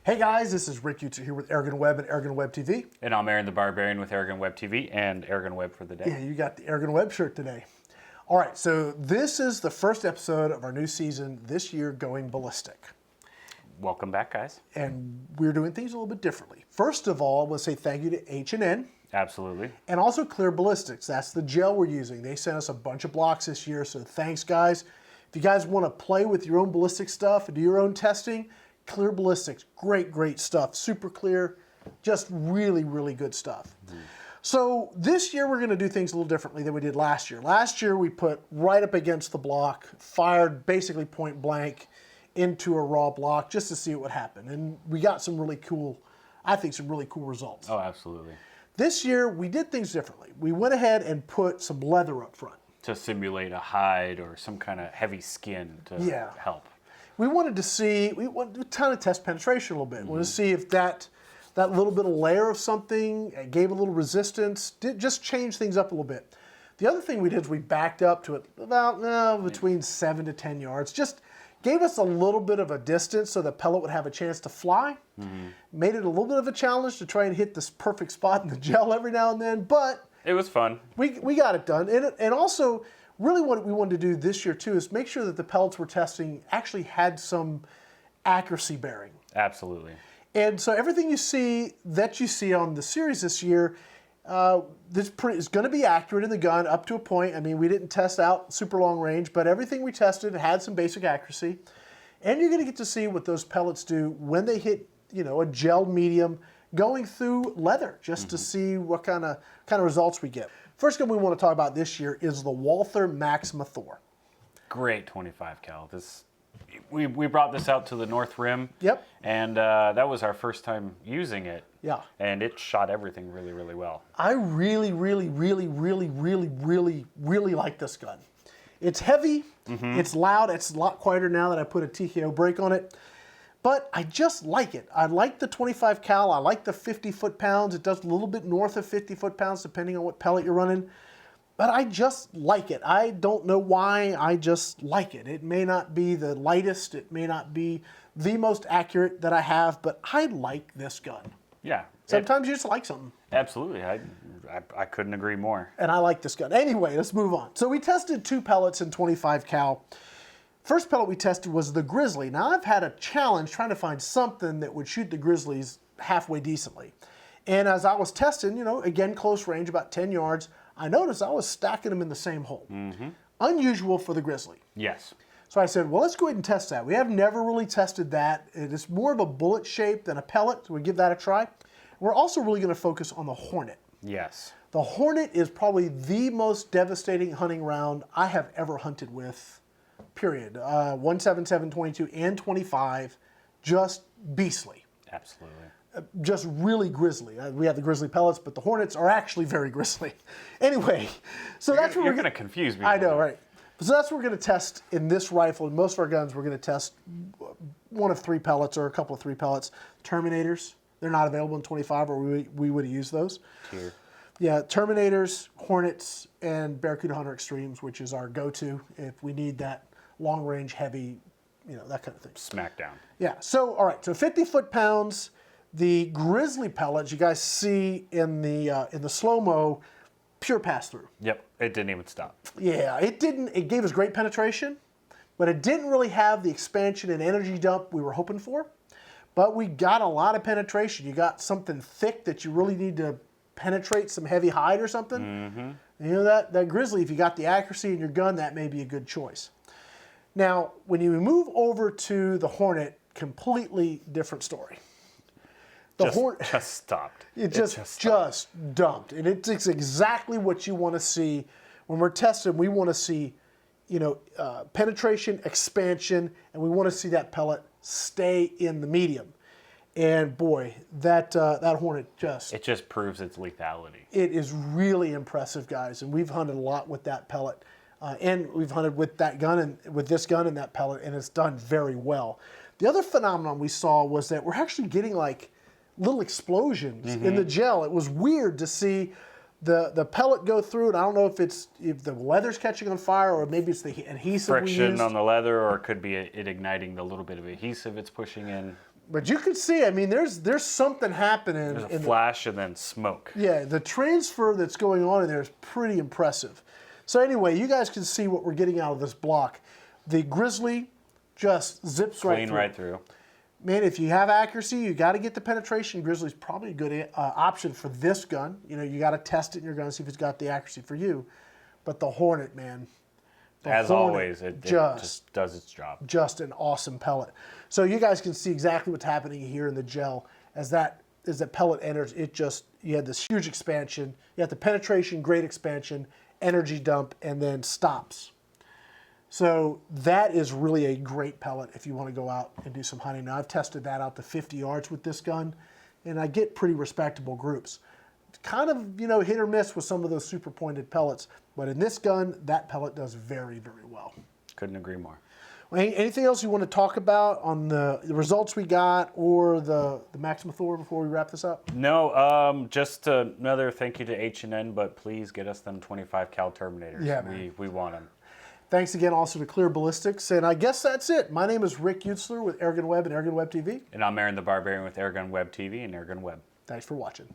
Hey guys, this is Rick Utzer here with AirgunWeb and AirgunWebTV. And I'm Aaron the Barbarian with AirgunWebTV and AirgunWeb for the day. Yeah, you got the AirgunWeb shirt today. All right, so this is the first episode of our new season this year, Going Ballistic. Welcome back, guys. And we're doing things a little bit differently. First of all, I want to say thank you to H&N. Absolutely. And also Clear Ballistics. That's the gel we're using. They sent us a bunch of blocks this year, so thanks, guys. If you guys want to play with your own ballistic stuff and do your own testing, Clear Ballistics, great stuff. Super clear, just really good stuff. So this year we're going to do things a little differently than we did last year. Last year we put right up against the block, fired basically point blank into a raw block just to see what would happen. And we got some really cool, I think some really cool results. Oh, absolutely. This year we did things differerly. We went ahead and put some leather up front. To simulate a hide or some kind of heavy skin to help. We wanted to see, we wanted to kind of test penetration a little bit. We wanted to see if that little bit of layer of something gave a little resistance, just change things up a little bit. The other thing we did is we backed up to it about between 7 to 10 yards. Just gave us a little bit of a distance so the pellet would have a chance to fly. Made it a little bit of a challenge to try and hit this perfect spot in the gel every now and then, but it was fun. We got it done. And also, really what we wanted to do this year too is make sure that the pellets we're testing actually had some accuracy bearing. Absolutely. And so everything you see on the series this year is going to be accurate in the gun up to a point. I mean, we didn't test out super long range, but everything we tested had some basic accuracy. And you're going to get to see what those pellets do when they hit, a gel medium going through leather, just to see what kind of results we get. First gun we want to talk about this year is the Walther MaximaThor. Great 25 cal. We brought this out to the North Rim. Yep. And that was our first time using it. Yeah. And it shot everything really well. I really like this gun. It's heavy, it's loud, it's a lot quieter now that I put a TKO brake on it. But I just like it. I like the 25 cal, I like the 50 foot-pounds. It does a little bit north of 50 foot-pounds depending on what pellet you're running. But I just like it. I don't know why, I just like it. It may not be the lightest, it may not be the most accurate that I have, but I like this gun. Yeah. Sometimes you just like something. Absolutely. I couldn't agree more. And I like this gun. Anyway, let's move on. So we tested 2 pellets in 25 cal. First pellet we tested was the Grizzly. Now I've had a challenge trying to find something that would shoot the Grizzlies halfway decently. And as I was testing, again close range, about 10 yards, I noticed I was stacking them in the same hole. Unusual for the Grizzly. Yes. So I said, well, let's go ahead and test that. We have never really tested that. It is more of a bullet shape than a pellet, so we give that a try. We're also really going to focus on the Hornet. Yes. The Hornet is probably the most devastating hunting round I have ever hunted with, period. 177, 22, and 25, just beastly. Absolutely. Just really grisly. We have the Grizzly Pellets, but the Hornets are actually very grisly. Anyway, so that's what you're going to confuse me. I know, right? So that's what we're going to test in this rifle. In most of our guns, we're going to test one of 3 pellets or a couple of 3 pellets. Terminators, they're not available in 25, or we would have used those. Here. Yeah, Terminators, Hornets, and Barracuda Hunter Extremes, which is our go-to if we need that long-range, heavy, that kind of thing. Smackdown. Yeah, so, all right, so 50 foot-pounds, the Grizzly Pellets, you guys see in the slow-mo, pure pass-through. Yep, it didn't even stop. Yeah, it gave us great penetration, but it didn't really have the expansion and energy dump we were hoping for. But we got a lot of penetration. You got something thick that you really need to penetrate some heavy hide or something. That Grizzly, if you got the accuracy in your gun, that may be a good choice. Now, when you move over to the Hornet, completely different story. The Hornet just stopped. It just dumped. And it's exactly what you want to see. When we're testing, we want to see, penetration, expansion, and we want to see that pellet stay in the medium. And boy, that Hornet it just proves its lethality. It is really impressive, guys. And we've hunted a lot with that pellet. And we've hunted with that gun and with this gun and that pellet, and it's done very well. The other phenomenon we saw was that we're actually getting like little explosions in the gel. It was weird to see the pellet go through, and I don't know if the leather's catching on fire or maybe it's the adhesive friction on the leather, or it could be it igniting the little bit of adhesive it's pushing in. But you can see, I mean, there's something happening. There's a flash and then smoke. Yeah, the transfer that's going on in there is pretty impressive. So anyway, you guys can see what we're getting out of this block. The Grizzly just zips right through. Clean right through. Man, if you have accuracy, you got to get the penetration. Grizzly's probably a good option for this gun. You know, you got to test it in your gun, see if it's got the accuracy for you. But the Hornet, man. As always, it just does its job. Just an awesome pellet. So you guys can see exactly what's happening here in the gel. As that pellet enters, you had this huge expansion. You have the penetration, great expansion, energy dump, and then stops. So that is really a great pellet if you want to go out and do some hunting. Now I've tested that out to 50 yards with this gun, and I get pretty respectable groups. Kind of, you know, hit or miss with some of those super pointed pellets, but in this gun, that pellet does very, very well. Couldn't agree more. Well, anything else you want to talk about on the results we got or the MaximaThor before we wrap this up? No, just another thank you to H&N, but please get us them 25 cal Terminators. Yeah, man. We want them. Thanks again also to Clear Ballistics, and I guess that's it. My name is Rick Utzler with AirgunWeb and AirgunWebTV. And I'm Aaron the Barbarian with AirgunWebTV and AirgunWeb. Thanks for watching.